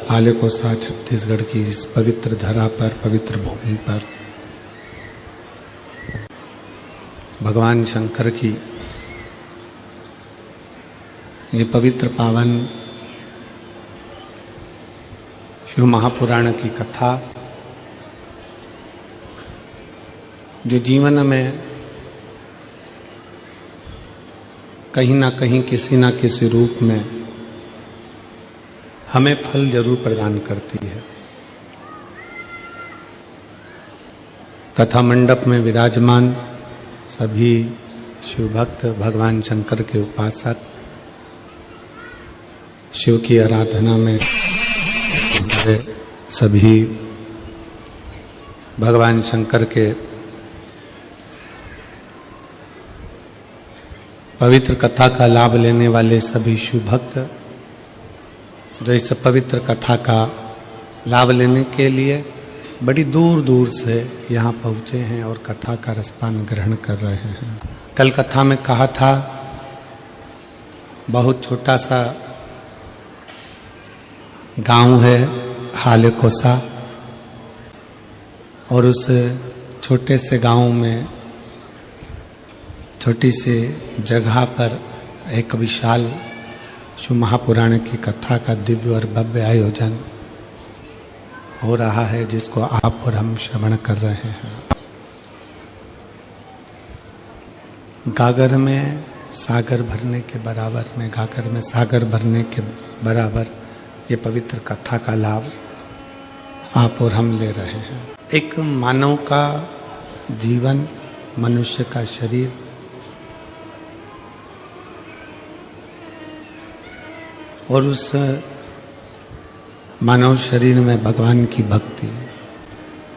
हालेकोसा छत्तीसगढ़ की इस पवित्र धरा पर, पवित्र भूमि पर भगवान शंकर की ये पवित्र पावन शिव महापुराण की कथा जो जीवन में कहीं ना कहीं किसी ना किसी रूप में हमें फल जरूर प्रदान करती है। कथा मंडप में विराजमान सभी शिव भक्त, भगवान शंकर के उपासक, शिव की आराधना में सभी भगवान शंकर के पवित्र कथा का लाभ लेने वाले सभी शिव भक्त जो इस पवित्र कथा का लाभ लेने के लिए बड़ी दूर दूर से यहाँ पहुँचे हैं और कथा का रसपान ग्रहण कर रहे हैं। कल कथा में कहा था बहुत छोटा सा गांव है हालेकोसा और उस छोटे से गांव में छोटी सी जगह पर एक विशाल शिव महापुराण की कथा का दिव्य और भव्य आयोजन हो रहा है, जिसको आप और हम श्रवण कर रहे हैं। गागर में सागर भरने के बराबर में, गागर में सागर भरने के बराबर ये पवित्र कथा का लाभ आप और हम ले रहे हैं। एक मानव का जीवन, मनुष्य का शरीर और उस मानव शरीर में भगवान की भक्ति,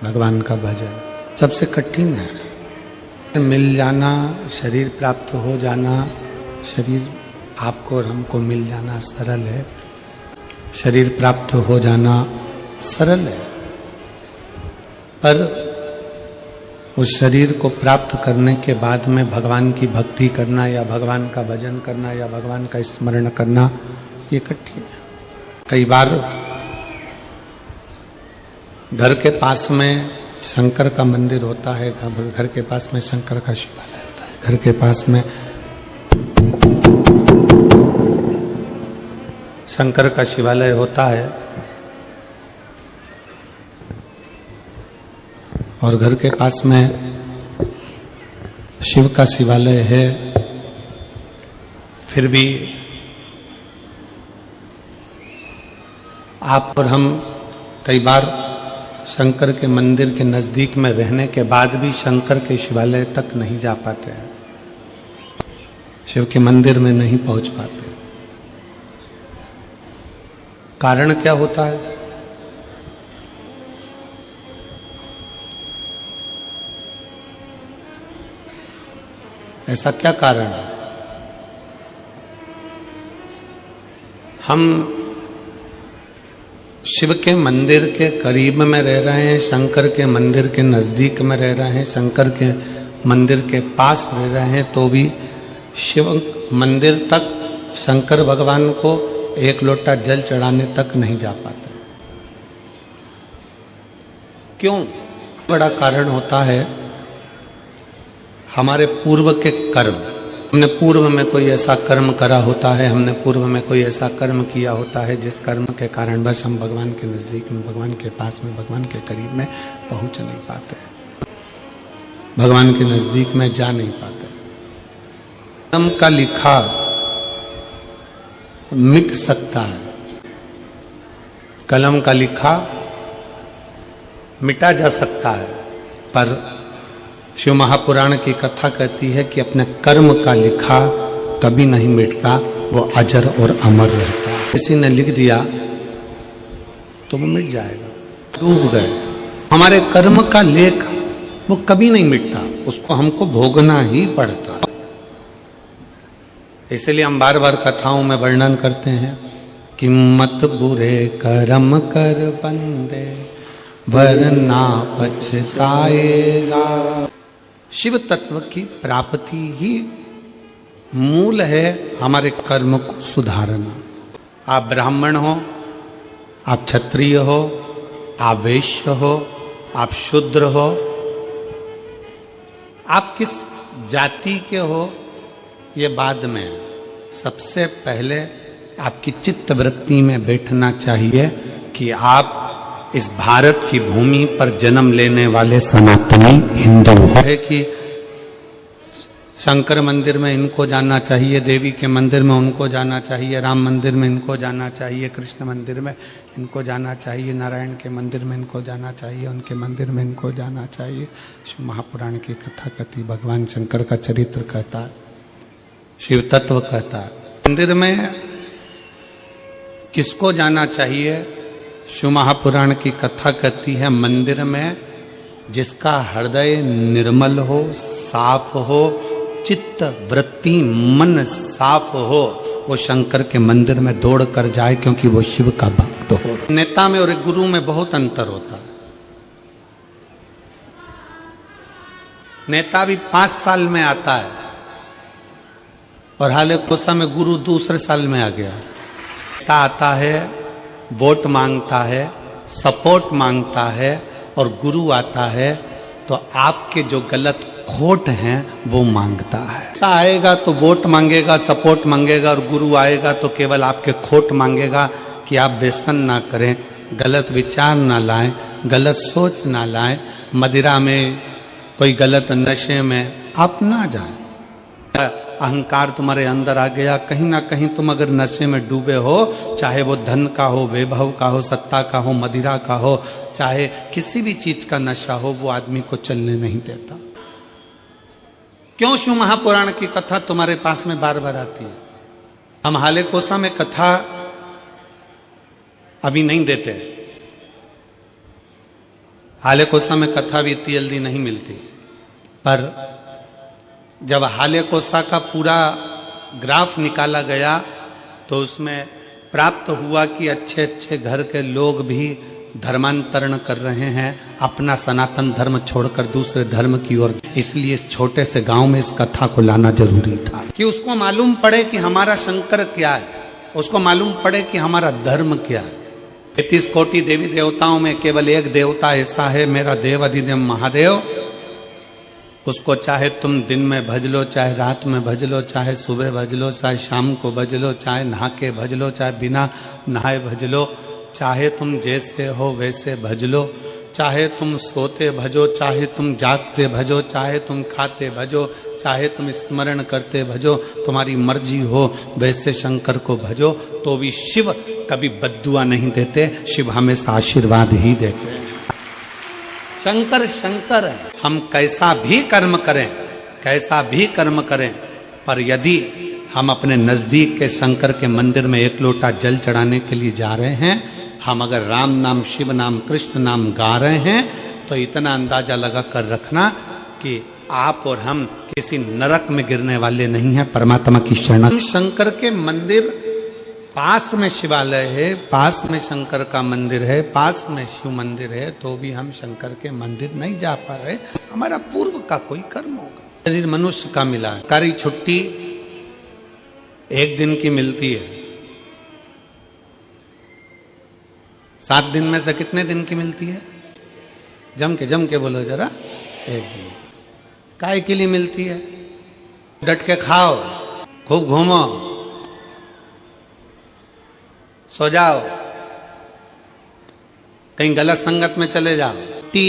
भगवान का भजन सबसे कठिन है। मिल जाना, शरीर प्राप्त हो जाना, शरीर आपको और हमको मिल जाना सरल है, शरीर प्राप्त हो जाना सरल है, पर उस शरीर को प्राप्त करने के बाद में भगवान की भक्ति करना या भगवान का भजन करना या भगवान का स्मरण करना ये कठिन है। कई बार घर के पास में शंकर का मंदिर होता है, घर के पास में शंकर का शिवालय होता है, घर के पास में शंकर का शिवालय होता है और घर के पास में शिव का शिवालय है, फिर भी आप और हम कई बार शंकर के मंदिर के नजदीक में रहने के बाद भी शंकर के शिवालय तक नहीं जा पाते हैं, शिव के मंदिर में नहीं पहुंच पाते। कारण क्या होता है? ऐसा क्या कारण है? हम शिव के मंदिर के करीब में रह रहे हैं, शंकर के मंदिर के नजदीक में रह रहे हैं, शंकर के मंदिर के पास रह रहे हैं, तो भी शिव मंदिर तक शंकर भगवान को एक लोटा जल चढ़ाने तक नहीं जा पाते। क्यों? बड़ा कारण होता है हमारे पूर्व के कर्म। हमने पूर्व में कोई ऐसा कर्म करा होता है, हमने पूर्व में कोई ऐसा कर्म किया होता है जिस कर्म के कारण बस हम भगवान के नजदीक में, भगवान के पास में, भगवान के करीब में पहुंच नहीं पाते, भगवान के नजदीक में जा नहीं पाते। कर्म का लिखा मिट सकता है, कलम का लिखा मिटा जा सकता है, पर शिव महापुराण की कथा कहती है कि अपने कर्म का लिखा कभी नहीं मिटता, वो अजर और अमर रहता है। किसी ने लिख दिया तो वो मिट जाएगा, डूब गए। हमारे कर्म का लेख वो कभी नहीं मिटता, उसको हमको भोगना ही पड़ता। इसलिए हम बार बार कथाओं में वर्णन करते हैं कि मत बुरे कर्म कर बंदे वरना पछताएगा। शिव तत्व की प्राप्ति ही मूल है हमारे कर्म को सुधारना। आप ब्राह्मण हो, आप क्षत्रिय हो, आप वैश्य हो, आप शूद्र हो, आप किस जाति के हो, ये बाद में। सबसे पहले आपकी चित्त वृत्ति में बैठना चाहिए कि आप इस भारत की भूमि पर जन्म लेने वाले सनातनी हिंदू है। कि शंकर मंदिर में इनको जाना चाहिए, देवी के मंदिर में उनको जाना चाहिए, राम मंदिर में इनको जाना चाहिए, कृष्ण मंदिर में इनको जाना चाहिए, नारायण के मंदिर में इनको जाना चाहिए, उनके मंदिर में इनको जाना चाहिए। शिव महापुराण की कथा कहती, भगवान शंकर का चरित्र कहता, शिव तत्व कहता। मंदिर में किसको जाना चाहिए? शिव महापुराण की कथा कहती है मंदिर में जिसका हृदय निर्मल हो, साफ हो, चित्त वृत्ति मन साफ हो, वो शंकर के मंदिर में दौड़ कर जाए, क्योंकि वो शिव का भक्त हो। नेता में और एक गुरु में बहुत अंतर होता है। नेता भी 5 साल में आता है और हाले कोसा में गुरु दूसरे साल में आ गया। नेता आता है, वोट मांगता है, सपोर्ट मांगता है, और गुरु आता है तो आपके जो गलत खोट हैं वो मांगता है। आएगा तो वोट मांगेगा, सपोर्ट मांगेगा, और गुरु आएगा तो केवल आपके खोट मांगेगा कि आप व्यसन ना करें, गलत विचार ना लाएं, गलत सोच ना लाएं, मदिरा में कोई गलत नशे में आप ना जाएं। अहंकार तुम्हारे अंदर आ गया, कहीं ना कहीं तुम अगर नशे में डूबे हो, चाहे वो धन का हो, वैभव का हो, सत्ता का हो, मदिरा का हो, चाहे किसी भी चीज का नशा हो, वो आदमी को चलने नहीं देता। क्यों शिव महापुराण की कथा तुम्हारे पास में बार बार आती है? हम हाले कोसा में कथा अभी नहीं देते। हाले कोसा में कथा भी इतनी जल्दी नहीं मिलती, पर जब हाले कोसा का पूरा ग्राफ निकाला गया तो उसमें प्राप्त हुआ कि अच्छे अच्छे घर के लोग भी धर्मांतरण कर रहे हैं, अपना सनातन धर्म छोड़कर दूसरे धर्म की ओर। इसलिए इस छोटे से गांव में इस कथा को लाना जरूरी था कि उसको मालूम पड़े कि हमारा शंकर क्या है, उसको मालूम पड़े कि हमारा धर्म क्या है। 33 कोटि देवी देवताओं में केवल एक देवता ऐसा है, मेरा देव अधिदेव महादेव। उसको चाहे तुम दिन में भज लो, चाहे रात में भज लो, चाहे सुबह भज लो, चाहे शाम को भज लो, चाहे नहा के भज लो, चाहे बिना नहाए भज लो, चाहे तुम जैसे हो वैसे भज लो, चाहे तुम सोते भजो, चाहे तुम जागते भजो, चाहे तुम खाते भजो, चाहे तुम स्मरण करते भजो, तुम्हारी मर्जी हो वैसे शंकर को भजो। तो भी शिव कभी बद्दुआ नहीं देते, शिव हमेशा आशीर्वाद ही देते हैं। शंकर शंकर है। हम कैसा भी कर्म करें, कैसा भी कर्म करें, पर यदि हम अपने नजदीक के शंकर के मंदिर में एक लोटा जल चढ़ाने के लिए जा रहे हैं, हम अगर राम नाम, शिव नाम, कृष्ण नाम गा रहे हैं, तो इतना अंदाजा लगा कर रखना कि आप और हम किसी नरक में गिरने वाले नहीं हैं। परमात्मा की शरण। शंकर के मंदिर पास में शिवालय है, पास में शंकर का मंदिर है, पास में शिव मंदिर है, तो भी हम शंकर के मंदिर नहीं जा पा रहे। हमारा पूर्व का कोई कर्म होगा। शरीर मनुष्य का मिला है। सरकारी छुट्टी 1 दिन की मिलती है, 7 दिन में से कितने दिन की मिलती है? जम के बोलो जरा। 1 दिन। काय के लिए मिलती है? डट के खाओ, खूब घूमो, सो जाओ, कहीं गलत संगत में चले जाओ। छुट्टी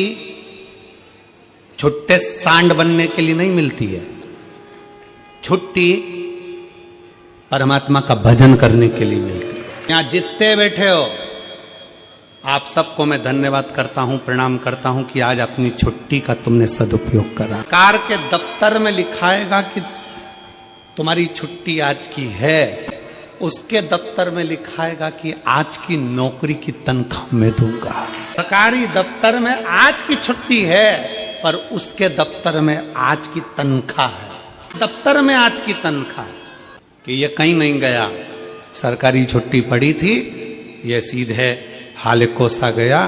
छुट्टे सांड बनने के लिए नहीं मिलती है, छुट्टी परमात्मा का भजन करने के लिए मिलती है। यहां जितने बैठे हो आप सबको मैं धन्यवाद करता हूं, प्रणाम करता हूं कि आज अपनी छुट्टी का तुमने सदुपयोग करा। कार के दफ्तर में लिखाएगा कि तुम्हारी छुट्टी आज की है, उसके दफ्तर में लिखाएगा कि आज की नौकरी की तनख्वाह मैं दूंगा। सरकारी दफ्तर में आज की छुट्टी है, पर उसके दफ्तर में आज की तनख्वाह है। दफ्तर में आज की तनख्वाह कि ये कहीं नहीं गया, सरकारी छुट्टी पड़ी थी, ये सीधे हाले कोसा गया।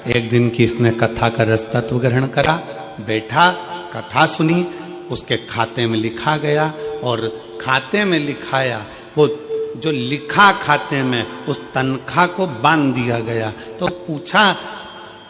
1 दिन की इसने कथा का रसतत्व ग्रहण करा, बैठा, कथा सुनी, उसके खाते में लिखा गया, और खाते में लिखाया वो जो लिखा खाते में उस तनख्वाह को बांध दिया गया। तो पूछा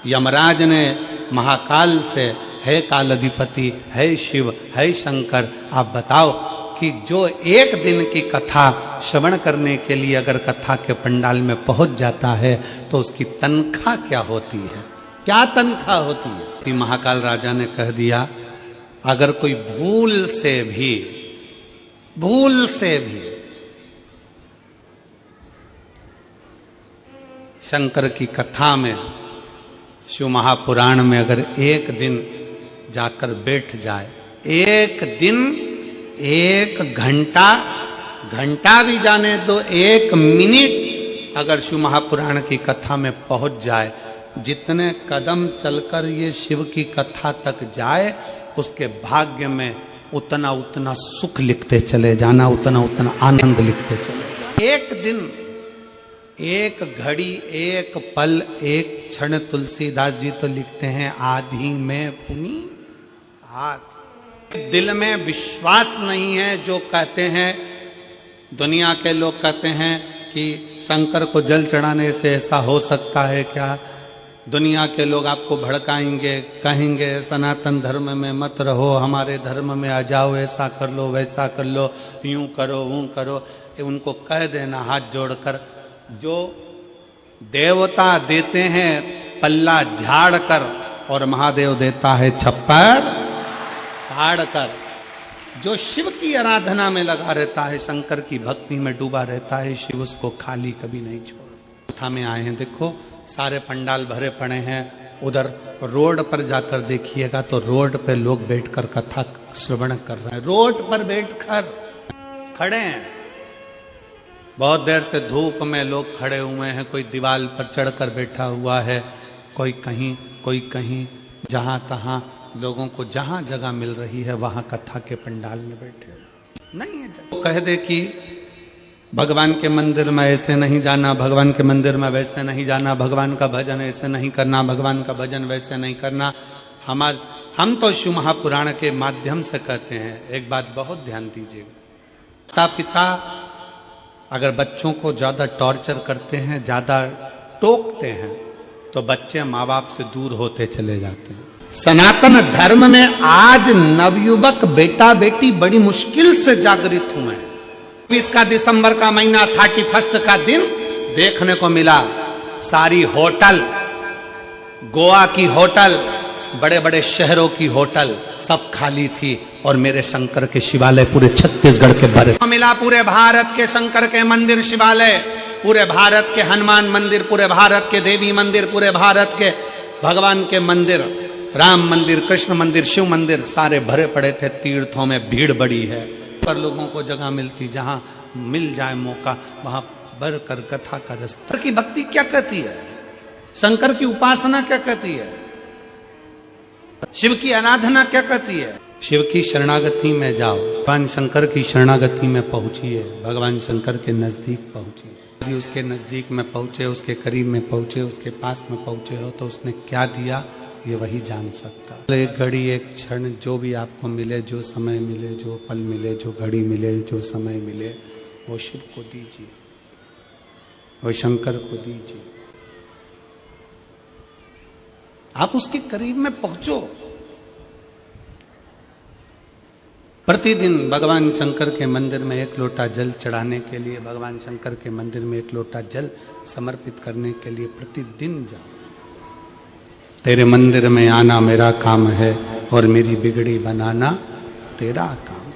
यमराज ने महाकाल से, है कालाधिपति, है शिव, है शंकर, आप बताओ कि जो एक दिन की कथा श्रवण करने के लिए अगर कथा के पंडाल में पहुंच जाता है तो उसकी तनख्वाह क्या होती है, क्या तनख्वाह होती है? कि महाकाल राजा ने कह दिया, अगर कोई भूल से भी शंकर की कथा में, शिव महापुराण में अगर एक दिन जाकर बैठ जाए, एक दिन, एक घंटा भी जाने दो, एक मिनट अगर शिव महापुराण की कथा में पहुंच जाए, जितने कदम चलकर ये शिव की कथा तक जाए, उसके भाग्य में उतना उतना सुख लिखते चले जाना, उतना उतना आनंद लिखते चले जाना। एक दिन, एक घड़ी, एक पल, एक क्षण, तुलसीदास जी तो लिखते हैं, आधी में पुनी हाथ। दिल में विश्वास नहीं है, जो कहते हैं, दुनिया के लोग कहते हैं कि शंकर को जल चढ़ाने से ऐसा हो सकता है क्या? दुनिया के लोग आपको भड़काएंगे, कहेंगे सनातन धर्म में मत रहो, हमारे धर्म में आ जाओ, ऐसा कर लो, वैसा कर लो, यूं करो, वो करो। उनको कह देना हाथ जोड़कर, जो देवता देते हैं पल्ला झाड़ कर और महादेव देता है छप्पर फाड़ कर। जो शिव की आराधना में लगा रहता है, शंकर की भक्ति में डूबा रहता है, शिव उसको खाली कभी नहीं छोड़। कथा में आए हैं, देखो सारे पंडाल भरे पड़े हैं। उधर रोड पर जाकर देखिएगा तो रोड पे लोग बैठकर कथा श्रवण कर रहे हैं, रोड पर बैठकर खड़े हैं। बहुत देर से धूप में लोग खड़े हुए हैं, कोई दीवार पर चढ़कर बैठा हुआ है, कोई कहीं, जहां तहां लोगों को जहां जगह मिल रही है वहां कथा के पंडाल में बैठे नहीं है। तो कह दे कि भगवान के मंदिर में ऐसे नहीं जाना, भगवान के मंदिर में वैसे नहीं जाना, भगवान का भजन ऐसे नहीं करना, भगवान का भजन वैसे नहीं करना। हम तो शिव महापुराण के माध्यम से कहते हैं, एक बात बहुत ध्यान दीजिएगा, माता पिता अगर बच्चों को ज्यादा टॉर्चर करते हैं, ज्यादा टोकते हैं, तो बच्चे माँ बाप से दूर होते चले जाते हैं। सनातन धर्म में आज नवयुवक बेटा बेटी बड़ी मुश्किल से जागृत हुए हैं। 20 का दिसंबर का महीना, 31 का दिन देखने को मिला, सारी होटल, गोवा की होटल, बड़े बड़े शहरों की होटल सब खाली थी और मेरे शंकर के शिवालय पूरे छत्तीसगढ़ के भरे मिला। पूरे भारत के शंकर के मंदिर शिवालय, पूरे भारत के हनुमान मंदिर, पूरे भारत के देवी मंदिर, पूरे भारत के भगवान के मंदिर, राम मंदिर, कृष्ण मंदिर, शिव मंदिर सारे भरे पड़े थे। तीर्थों में भीड़ बड़ी है, पर लोगों को जगह मिलती, जहां मिल जाए मौका वहां भर कर कथा का रस्ता की भक्ति क्या कहती है, शंकर की उपासना क्या कहती है, शिव की आराधना क्या कहती है। शिव की शरणागति में जाओ, भगवान शंकर की शरणागति में पहुंचिए, भगवान शंकर के नजदीक पहुंचिए। यदि उसके नजदीक में पहुंचे, उसके करीब में पहुंचे, उसके पास में पहुंचे हो तो उसने क्या दिया ये वही जान सकता। एक घड़ी, एक क्षण, जो भी आपको मिले, जो समय मिले, जो पल मिले, जो घड़ी मिले, जो समय मिले, वो शिव को दीजिए, वो शंकर को दीजिए। आप उसके करीब में पहुंचो। प्रतिदिन भगवान शंकर के मंदिर में एक लोटा जल चढ़ाने के लिए, भगवान शंकर के मंदिर में एक लोटा जल समर्पित करने के लिए प्रतिदिन जाओ। तेरे मंदिर में आना मेरा काम है और मेरी बिगड़ी बनाना तेरा काम।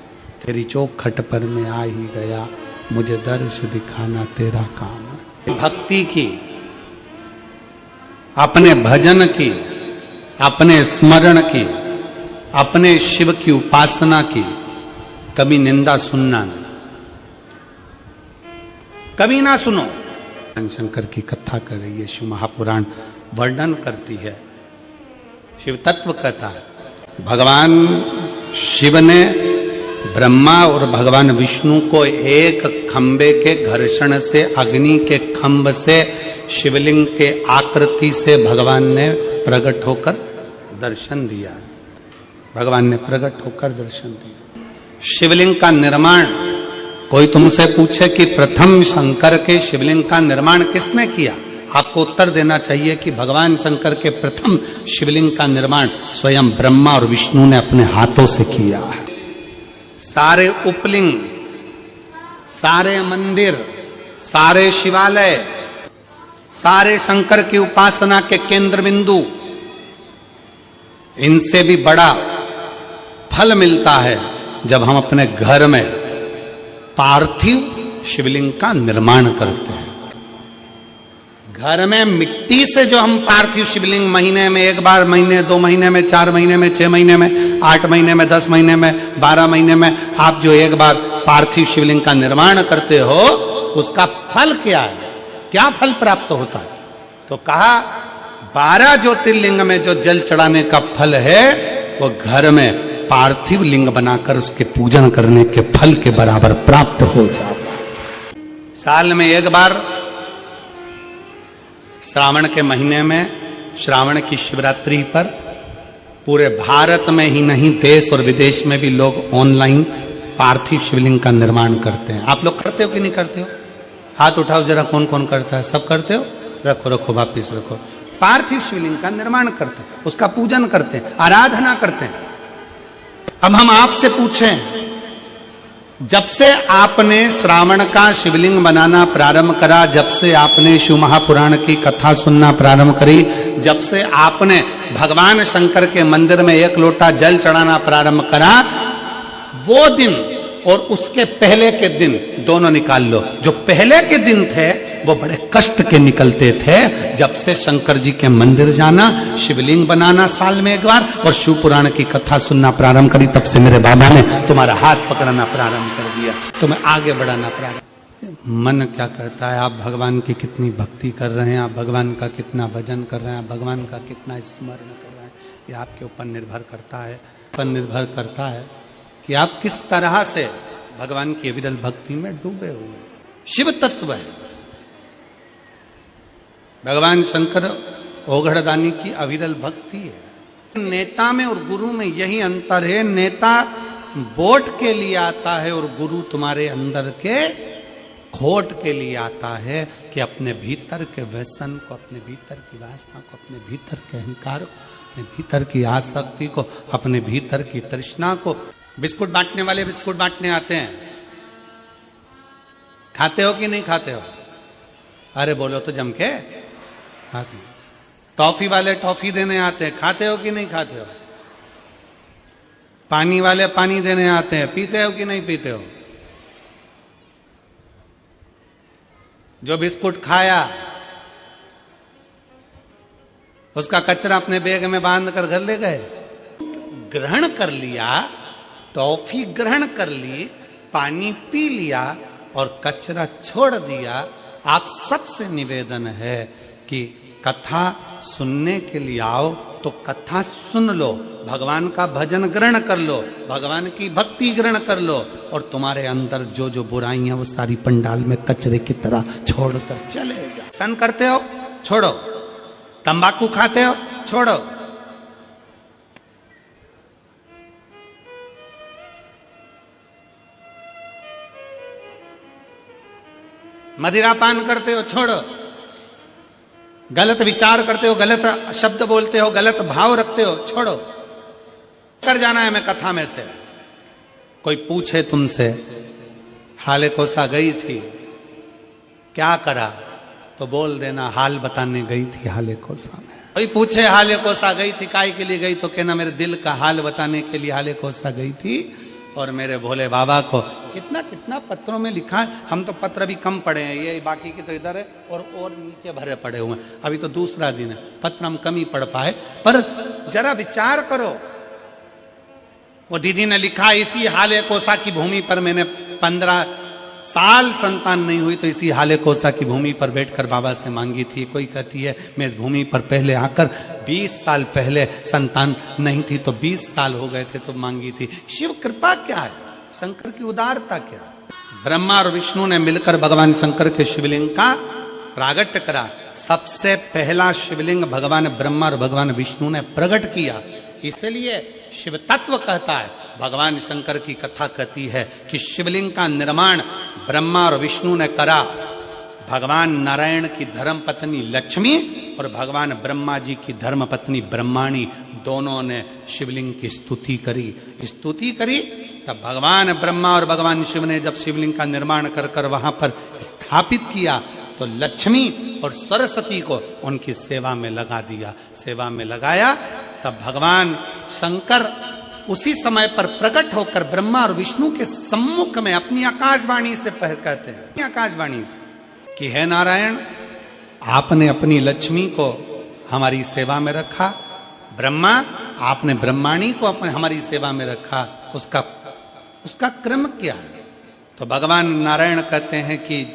तेरी चौखट पर मैं आ ही गया, मुझे दर्श दिखाना तेरा काम है। भक्ति की, अपने भजन की, अपने स्मरण की, अपने शिव की उपासना की कभी निंदा सुनना नहीं, कभी ना सुनो। शंकर की कथा कर रही है, शिव महापुराण वर्णन करती है, शिव तत्व कहता है। भगवान शिव ने ब्रह्मा और भगवान विष्णु को एक खंबे के घर्षण से, अग्नि के खंभ से, शिवलिंग के आकृति से भगवान ने प्रकट होकर दर्शन दिया। भगवान ने प्रकट होकर दर्शन दिया। शिवलिंग का निर्माण कोई तुमसे पूछे कि प्रथम शंकर के शिवलिंग का निर्माण किसने किया, आपको उत्तर देना चाहिए कि भगवान शंकर के प्रथम शिवलिंग का निर्माण स्वयं ब्रह्मा और विष्णु ने अपने हाथों से किया है। सारे उपलिंग, सारे मंदिर, सारे शिवालय, सारे शंकर की उपासना के केंद्र बिंदु, इनसे भी बड़ा फल मिलता है जब हम अपने घर में पार्थिव शिवलिंग का निर्माण करते हैं। घर में मिट्टी से जो हम पार्थिव शिवलिंग महीने में एक बार, महीने 2 महीने में, 4 महीने में, 6 महीने में, 8 महीने में, 10 महीने में, 12 महीने में आप जो एक बार पार्थिव शिवलिंग का निर्माण करते हो, उसका फल क्या है, क्या फल प्राप्त होता है? तो कहा 12 ज्योतिर्लिंग में जो जल चढ़ाने का फल है वो घर में पार्थिव लिंग बनाकर उसके पूजन करने के फल के बराबर प्राप्त हो जाता है। साल में एक बार श्रावण के महीने में, श्रावण की शिवरात्रि पर पूरे भारत में ही नहीं देश और विदेश में भी लोग ऑनलाइन पार्थिव शिवलिंग का निर्माण करते हैं। आप लोग करते हो कि नहीं करते हो? हाथ उठाओ जरा, कौन कौन करता है? सब करते हो? रखो रखो, वापिस रखो। पार्थिव शिवलिंग का निर्माण करते हैं, उसका पूजन करते हैं, आराधना करते हैं। अब हम आपसे पूछें, जब से आपने श्रावण का शिवलिंग बनाना प्रारंभ करा, जब से आपने शिव महापुराण की कथा सुनना प्रारंभ करी, जब से आपने भगवान शंकर के मंदिर में 1 लोटा जल चढ़ाना प्रारंभ करा, वो दिन और उसके पहले के दिन दोनों निकाल लो। जो पहले के दिन थे वो बड़े कष्ट के निकलते थे। जब से शंकर जी के मंदिर जाना, शिवलिंग बनाना साल में एक बार और शिव पुराण की कथा सुनना प्रारंभ करी, तब से मेरे बाबा ने तुम्हारा हाथ पकड़ना प्रारंभ कर दिया, तुम्हें आगे बढ़ाना प्रारंभ। मन क्या कहता है, आप भगवान की कितनी भक्ति कर रहे हैं, आप भगवान का कितना भजन कर रहे हैं, आप भगवान का कितना स्मरण कर रहे हैं, ये आपके ऊपर निर्भर करता है कि आप किस तरह से भगवान की अविरल भक्ति में डूबे हुए। शिव तत्व है भगवान शंकर ओघड़दानी की अविरल भक्ति है। नेता में और गुरु में यही अंतर है, नेता वोट के लिए आता है और गुरु तुम्हारे अंदर के खोट के लिए आता है कि अपने भीतर के व्यसन को, अपने भीतर की वासना को, अपने भीतर के अहंकार को, अपने भीतर की आसक्ति को, अपने भीतर की तृष्णा को। बिस्कुट बांटने वाले बिस्कुट बांटने आते हैं, खाते हो कि नहीं खाते हो? अरे बोलो तो जम के खाते। टॉफी वाले टॉफी देने आते हैं, खाते हो कि नहीं खाते हो? पानी वाले पानी देने आते हैं, पीते हो कि नहीं पीते हो? जो बिस्कुट खाया उसका कचरा अपने बैग में बांध कर घर ले गए, ग्रहण कर लिया, टॉफी ग्रहण कर ली, पानी पी लिया और कचरा छोड़ दिया। आप सबसे निवेदन है कि कथा सुनने के लिए आओ तो कथा सुन लो, भगवान का भजन ग्रहण कर लो, भगवान की भक्ति ग्रहण कर लो और तुम्हारे अंदर जो जो बुराइयां वो सारी पंडाल में कचरे की तरह छोड़कर चले जाओ। सन करते हो छोड़ो, तंबाकू खाते हो छोड़ो, मदिरा पान करते हो छोड़ो, गलत विचार करते हो, गलत शब्द बोलते हो, गलत भाव रखते हो छोड़ो। कर जाना है मैं कथा में से। कोई पूछे तुमसे हाले कोसा गई थी क्या करा, तो बोल देना हाल बताने गई थी हाले कोसा में। कोई पूछे हाले कोसा गई थी काय के लिए गई, तो कहना मेरे दिल का हाल बताने के लिए हाले कोसा गई थी और मेरे भोले बाबा को। कितना कितना पत्रों में लिखा है, हम तो पत्र भी कम पढ़े हैं, ये बाकी की तो इधर है और नीचे भरे पड़े हुए हैं। अभी तो दूसरा दिन है, पत्र हम कम ही पढ़ पाए, पर जरा विचार करो। वो दीदी ने लिखा, इसी हाले कोसा की भूमि पर मैंने 15 साल संतान नहीं हुई तो इसी हाले कोसा की भूमि पर बैठकर बाबा से मांगी थी। कोई कहती है मैं इस भूमि पर पहले आकर 20 साल पहले संतान नहीं थी तो 20 साल हो गए थे तो मांगी थी। शिव कृपा क्या है, शंकर की उदारता क्या है। ब्रह्मा और विष्णु ने मिलकर भगवान शंकर के शिवलिंग का प्रागट्य करा। सबसे पहला शिवलिंग भगवान ब्रह्मा और भगवान विष्णु ने प्रकट किया, इसलिए शिव तत्व कहता है भगवान शंकर की कथा कहती है कि शिवलिंग का निर्माण ब्रह्मा और विष्णु ने करा। भगवान नारायण की धर्म पत्नी लक्ष्मी और भगवान ब्रह्मा जी की धर्म पत्नी ब्रह्माणी दोनों ने शिवलिंग की स्तुति करी। तब भगवान ब्रह्मा और भगवान शिव ने जब शिवलिंग का निर्माण कर वहां पर स्थापित किया तो लक्ष्मी और सरस्वती को उनकी सेवा में लगा दिया। सेवा में लगाया तब भगवान शंकर उसी समय पर प्रकट होकर ब्रह्मा और विष्णु के सम्मुख में अपनी आकाशवाणी से कहते हैं, आकाशवाणी से कि हे नारायण, आपने अपनी लक्ष्मी को हमारी सेवा में रखा, ब्रह्मा आपने ब्रह्माणी को हमारी सेवा में रखा, उसका क्रम क्या है? तो भगवान नारायण कहते हैं कि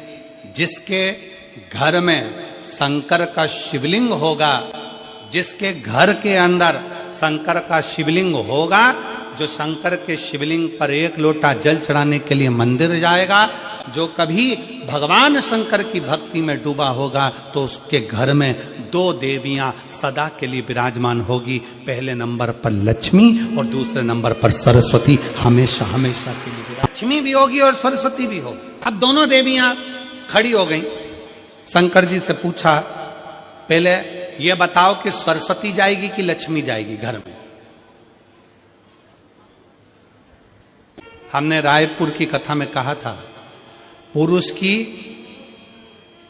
जिसके घर में शंकर का शिवलिंग होगा, जिसके घर के अंदर शंकर का शिवलिंग होगा, जो शंकर के शिवलिंग पर एक लोटा जल चढ़ाने के लिए मंदिर जाएगा, जो कभी भगवान शंकर की भक्ति में डूबा होगा, तो उसके घर में दो देवियां सदा के लिए विराजमान होगी। पहले नंबर पर लक्ष्मी और दूसरे नंबर पर सरस्वती, हमेशा हमेशा के लिए। लक्ष्मी भी होगी और सरस्वती भी होगी। अब दोनों देवियां खड़ी हो गई। शंकर जी से पूछा, पहले ये बताओ कि सरस्वती जाएगी कि लक्ष्मी जाएगी घर में? हमने रायपुर की कथा में कहा था, पुरुष की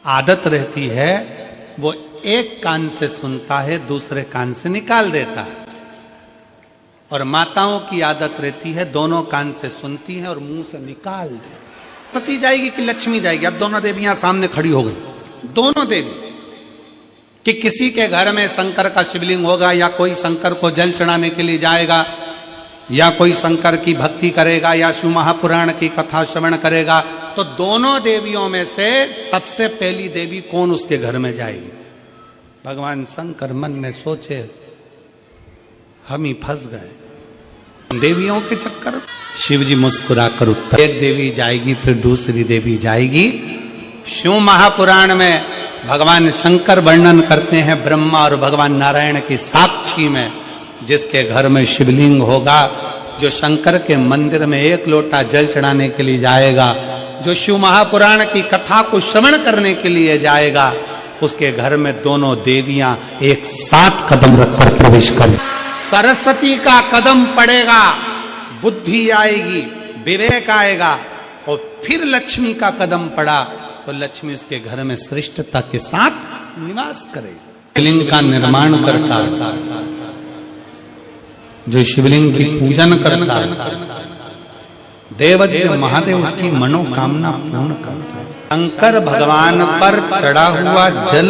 आदत रहती है वो एक कान से सुनता है, दूसरे कान से निकाल देता है, और माताओं की आदत रहती है दोनों कान से सुनती है और मुंह से निकाल देती है। सरस्वती जाएगी कि लक्ष्मी जाएगी? अब दोनों देवियां सामने खड़ी हो गई। दोनों देवी कि किसी के घर में शंकर का शिवलिंग होगा, या कोई शंकर को जल चढ़ाने के लिए जाएगा, या कोई शंकर की भक्ति करेगा, या शिव महापुराण की कथा श्रवण करेगा, तो दोनों देवियों में से सबसे पहली देवी कौन उसके घर में जाएगी? भगवान शंकर मन में सोचे, हम ही फंस गए देवियों के चक्कर। शिव जी मुस्कुरा कर उत्तर, एक देवी जाएगी फिर दूसरी देवी जाएगी। शिव महापुराण में भगवान शंकर वर्णन करते हैं ब्रह्मा और भगवान नारायण की साक्षी में, जिसके घर में शिवलिंग होगा, जो शंकर के मंदिर में एक लोटा जल चढ़ाने के लिए जाएगा, जो शिव महापुराण की कथा को श्रवण करने के लिए जाएगा, उसके घर में दोनों देवियां एक साथ कदम रखकर प्रवेश करें। सरस्वती का कदम पड़ेगा, बुद्धि आएगी, विवेक आएगा, और फिर लक्ष्मी का कदम पड़ा तो लक्ष्मी उसके घर में श्रेष्ठता के साथ निवास करे। शिवलिंग का निर्माण करता, जो शिवलिंग की पूजन करता, देवदेव महादेव उसकी मनोकामना पूर्ण करता है। शंकर भगवान पर चढ़ा हुआ जल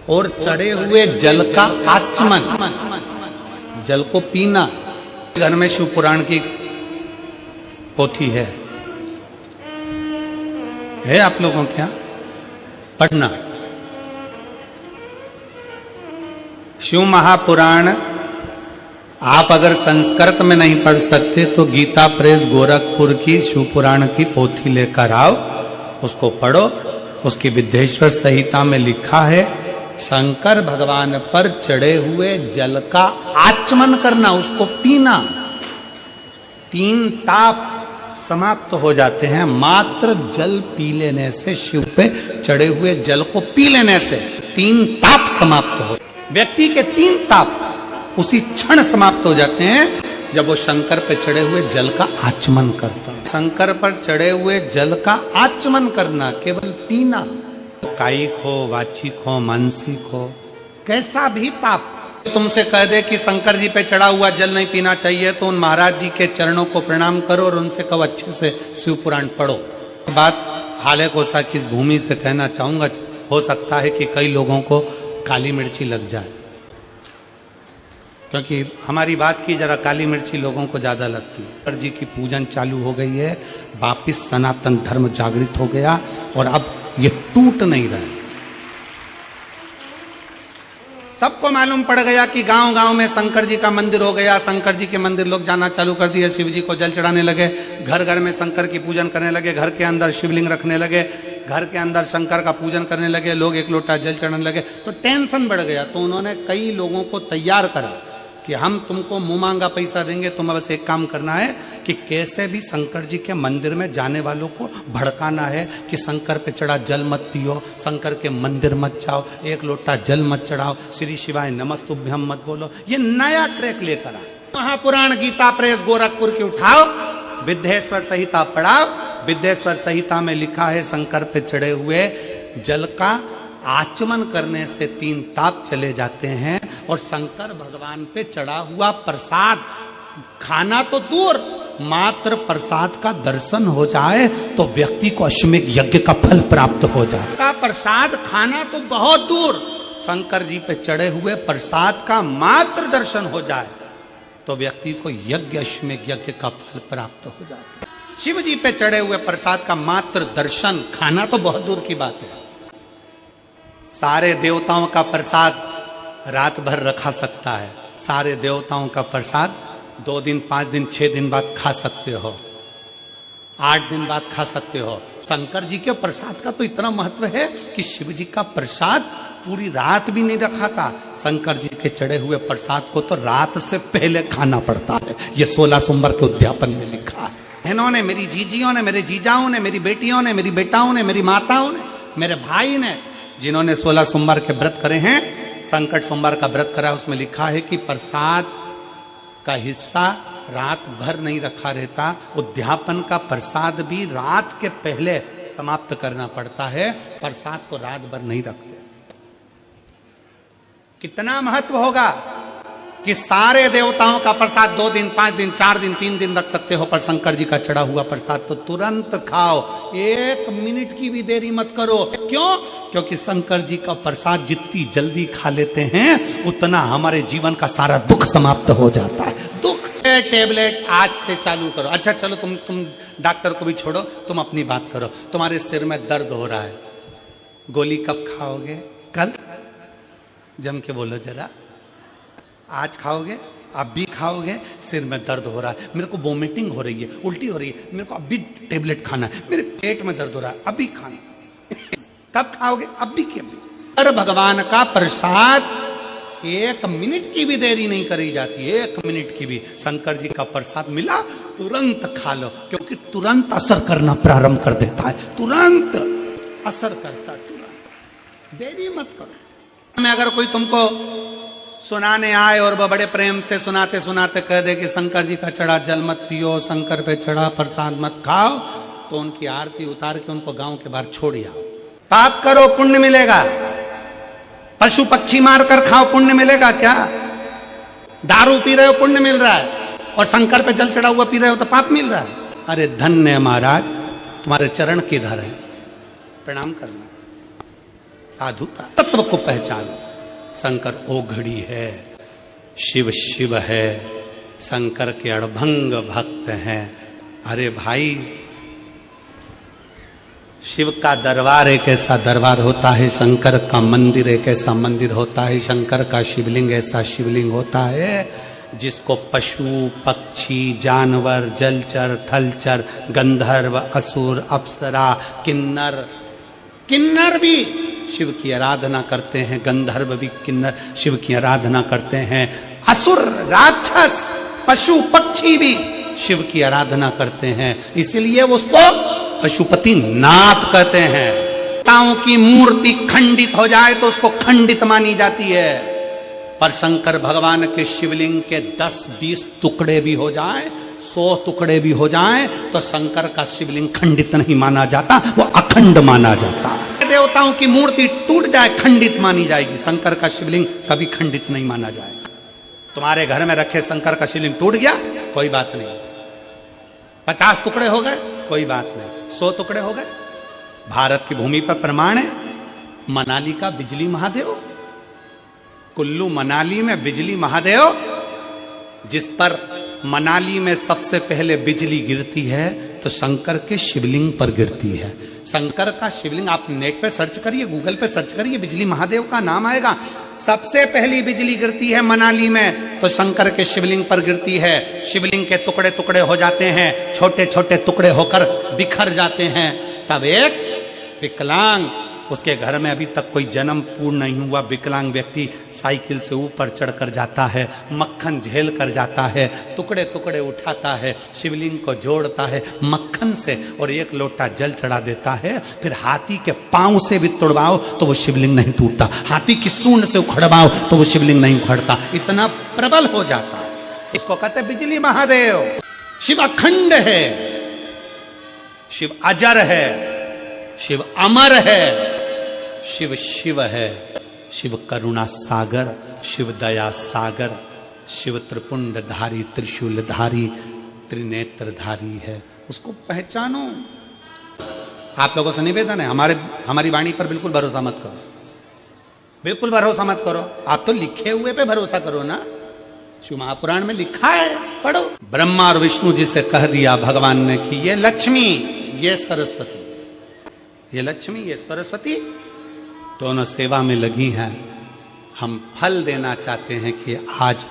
और चढ़े हुए जल का आचमन, जल को पीना। घर में शिव पुराण की पोथी है आप लोगों क्या पढ़ना? शिव महापुराण आप अगर संस्कृत में नहीं पढ़ सकते तो गीता प्रेस गोरखपुर की शिव पुराण की पोथी लेकर आओ, उसको पढ़ो। उसकी विद्येश्वर संहिता में लिखा है, शंकर भगवान पर चढ़े हुए जल का आचमन करना, उसको पीना। 3 ताप समाप्त हो जाते हैं मात्र जल पी लेने से। शिव पे चढ़े हुए जल को पी लेने से 3 ताप समाप्त हो। व्यक्ति के 3 ताप उसी क्षण समाप्त हो जाते हैं जब वो शंकर पे चढ़े हुए जल का आचमन करता है। शंकर पर चढ़े हुए जल का आचमन करना, केवल पीना, कायिक हो, वाचिक हो, मानसिक हो, कैसा भी ताप। तुमसे कह दे कि शंकर जी पे चढ़ा हुआ जल नहीं पीना चाहिए, तो उन महाराज जी के चरणों को प्रणाम करो और उनसे कहो अच्छे से शिव पुराण पढ़ो। बात हाले कोसा की इस भूमि से कहना चाहूंगा, हो सकता है कि कई लोगों को काली मिर्ची लग जाए, क्योंकि हमारी बात की जरा काली मिर्ची लोगों को ज्यादा लगती है। शंकर जी की पूजन चालू हो गई है, वापिस सनातन धर्म जागृत हो गया और अब ये टूट नहीं रहा। सबको मालूम पड़ गया कि गांव गांव में शंकर जी का मंदिर हो गया। शंकर जी के मंदिर लोग जाना चालू कर दिए, शिव जी को जल चढ़ाने लगे, घर घर में शंकर की पूजन करने लगे, घर के अंदर शिवलिंग रखने लगे, घर के अंदर शंकर का पूजन करने लगे, लोग एक लोटा जल चढ़ाने लगे, तो टेंशन बढ़ गया। तो उन्होंने कई लोगों को तैयार करा कि हम तुमको मुंह मांगा पैसा देंगे, तुम्हें बस एक काम करना है कि कैसे भी शंकर जी के मंदिर में जाने वालों को भड़काना है कि शंकर पे चढ़ा जल मत पियो, शंकर के मंदिर मत जाओ, एक लोटा जल मत चढ़ाओ, श्री शिवाय नमस्तुभ्यम मत बोलो। ये नया ट्रैक लेकर आए। महापुराण गीता प्रेस गोरखपुर की उठाओ, विद्येश्वर संहिता पढ़ाओ। विद्येश्वर संहिता में लिखा है शंकर पे चढ़े हुए जल का आचमन करने से 3 ताप चले जाते हैं, और शंकर भगवान पे चढ़ा हुआ प्रसाद खाना तो दूर, मात्र प्रसाद का दर्शन हो जाए तो व्यक्ति को अश्वमेध यज्ञ का फल प्राप्त हो जाए। का प्रसाद खाना तो बहुत दूर, शंकर जी पे चढ़े हुए प्रसाद का मात्र दर्शन हो जाए तो व्यक्ति को यज्ञ अश्वमेध यज्ञ का फल प्राप्त हो जाता है। शिव जी पे चढ़े हुए प्रसाद का मात्र दर्शन, खाना तो बहुत दूर की बात है। सारे देवताओं का प्रसाद रात भर रखा सकता है, सारे देवताओं का प्रसाद 2 दिन 5 दिन 6 दिन बाद खा सकते हो, 8 दिन बाद खा सकते हो। शंकर जी के प्रसाद का तो इतना महत्व है कि शिव जी का प्रसाद पूरी रात भी नहीं रखा था। शंकर जी के चढ़े हुए प्रसाद को तो रात से पहले खाना पड़ता है। ये 16 सोमवार के उद्यापन में लिखा है। बहनों ने, मेरी जीजियों ने, मेरे जीजाओं ने, मेरी बेटियों ने, मेरी बेटाओं ने, मेरी माताओं ने, मेरे भाई ने, जिन्होंने 16 सोमवार के व्रत करे हैं, संकट सोमवार का व्रत करा, उसमें लिखा है कि प्रसाद का हिस्सा रात भर नहीं रखा रहता। उद्यापन का प्रसाद भी रात के पहले समाप्त करना पड़ता है, प्रसाद को रात भर नहीं रखते। कितना महत्व होगा कि सारे देवताओं का प्रसाद 2 दिन 5 दिन 4 दिन 3 दिन रख सकते हो, पर शंकर जी का चढ़ा हुआ प्रसाद तो तुरंत खाओ, 1 मिनट की भी देरी मत करो। क्यों? क्योंकि शंकर जी का प्रसाद जितनी जल्दी खा लेते हैं उतना हमारे जीवन का सारा दुख समाप्त हो जाता है। दुख टेबलेट आज से चालू करो। अच्छा चलो, तुम डॉक्टर को भी छोड़ो, तुम अपनी बात करो। तुम्हारे सिर में दर्द हो रहा है, गोली कब खाओगे? कल? जम के बोलो जरा। आज खाओगे? अब भी खाओगे? सिर में दर्द हो रहा है, मेरे को वोमिटिंग हो रही है, उल्टी हो रही है, मेरे को अभी टेबलेट खाना है, मेरे पेट में दर्द हो रहा है, अभी खाना। कब खाओगे? अभी की अभी। अरे भगवान का प्रसाद 1 मिनट की भी देरी नहीं करी जाती, 1 मिनट की भी। शंकर जी का प्रसाद मिला, तुरंत खा लो, क्योंकि तुरंत असर करना प्रारंभ कर देता है, तुरंत असर करता, तुरंत। देरी मत करो। में अगर कोई तुमको सुनाने आए और वह बड़े प्रेम से सुनाते सुनाते कह दे कि शंकर जी का चढ़ा जल मत पियो, शंकर पे चढ़ा प्रसाद मत खाओ, तो उनकी आरती उतार के उनको गांव के बाहर छोड़ आओ। पाप करो पुण्य मिलेगा, पशु पक्षी मार कर खाओ पुण्य मिलेगा क्या? दारू पी रहे हो पुण्य मिल रहा है, और शंकर पे जल चढ़ा हुआ पी रहे हो तो पाप मिल रहा है। अरे धन्य महाराज, तुम्हारे चरण किधर है? प्रणाम करना, साधुता, तत्व को पहचानो। शंकर ओघड़ी है, शिव शिव है, शंकर के अड़भंग भक्त हैं। अरे भाई, शिव का दरबार एक ऐसा दरबार होता है, शंकर का मंदिर एक ऐसा मंदिर होता है, शंकर का शिवलिंग ऐसा शिवलिंग होता है जिसको पशु पक्षी जानवर जलचर थलचर गंधर्व असुर अप्सरा किन्नर, किन्नर भी शिव की आराधना करते हैं, गंधर्व भी किन्नर शिव की आराधना करते हैं, असुर राक्षस पशु पक्षी भी शिव की आराधना करते हैं। इसलिए उसको पशुपति नाथ कहते हैं। देवताओं की मूर्ति खंडित हो जाए तो उसको खंडित मानी जाती है, पर शंकर भगवान के शिवलिंग के 10-20 टुकड़े भी हो जाए, 100 टुकड़े भी हो जाए, तो शंकर का शिवलिंग खंडित नहीं माना जाता, वो अखंड माना जाता है। देवताओं की मूर्ति टूट जाए खंडित मानी जाएगी, शंकर का शिवलिंग कभी खंडित नहीं माना जाएगा। तुम्हारे घर में रखे शंकर का शिवलिंग टूट गया, कोई बात नहीं, 50 टुकड़े हो गए, कोई बात नहीं, 100 टुकड़े हो गए। भारत की भूमि पर प्रमाण है, मनाली का बिजली महादेव, कुल्लू मनाली में बिजली महादेव, जिस पर मनाली में सबसे पहले बिजली गिरती है तो शंकर के शिवलिंग पर गिरती है। शंकर का शिवलिंग आप नेट पे सर्च करिए, गूगल पे सर्च करिए, बिजली महादेव का नाम आएगा। सबसे पहली बिजली गिरती है मनाली में तो शंकर के शिवलिंग पर गिरती है। शिवलिंग के टुकड़े टुकड़े हो जाते हैं, छोटे छोटे टुकड़े होकर बिखर जाते हैं। तब एक विकलांग उसके घर में अभी तक कोई जन्म पूर्ण नहीं हुआ विकलांग व्यक्ति साइकिल से ऊपर चढ़कर जाता है, मक्खन झेल कर जाता है, टुकड़े टुकड़े उठाता है, शिवलिंग को जोड़ता है मक्खन से और एक लोटा जल चढ़ा देता है। फिर हाथी के पांव से भी तोड़वाओ तो वो शिवलिंग नहीं टूटता, हाथी की सूंड से उखड़वाओ तो वो शिवलिंग नहीं उखड़ता, इतना प्रबल हो जाता है। इसको कहते हैं बिजली महादेव। शिव अखंड है, शिव अजर है, शिव अमर है, शिव शिव है, शिव करुणा सागर, शिव दया सागर, शिव त्रिपुंडधारी, त्रिशूलधारी, त्रिनेत्रधारी है। उसको पहचानो। आप लोगों से निवेदन है, हमारी वाणी पर बिल्कुल भरोसा मत करो, बिल्कुल भरोसा मत करो। आप तो लिखे हुए पे भरोसा करो ना, शिव महापुराण में लिखा है, पढ़ो। ब्रह्मा और विष्णु जी से कह दिया भगवान ने कि ये लक्ष्मी, ये सरस्वती, ये लक्ष्मी, ये सरस्वती दोनों सेवा में लगी हैं। हम फल देना चाहते हैं कि आज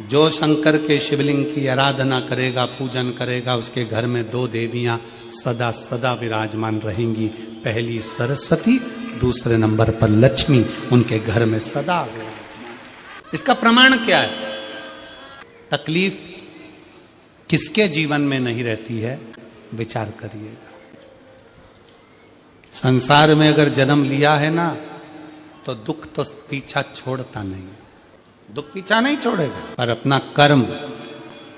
जो शंकर के शिवलिंग की आराधना करेगा, पूजन करेगा, उसके घर में 2 देवियां सदा सदा विराजमान रहेंगी। पहली सरस्वती, दूसरे नंबर पर लक्ष्मी, उनके घर में सदा विराजमान। इसका प्रमाण क्या है? तकलीफ किसके जीवन में नहीं रहती है? विचार करिएगा। संसार में अगर जन्म लिया है ना तो दुख तो पीछा छोड़ता नहीं, दुख पीछा नहीं छोड़ेगा, पर अपना कर्म,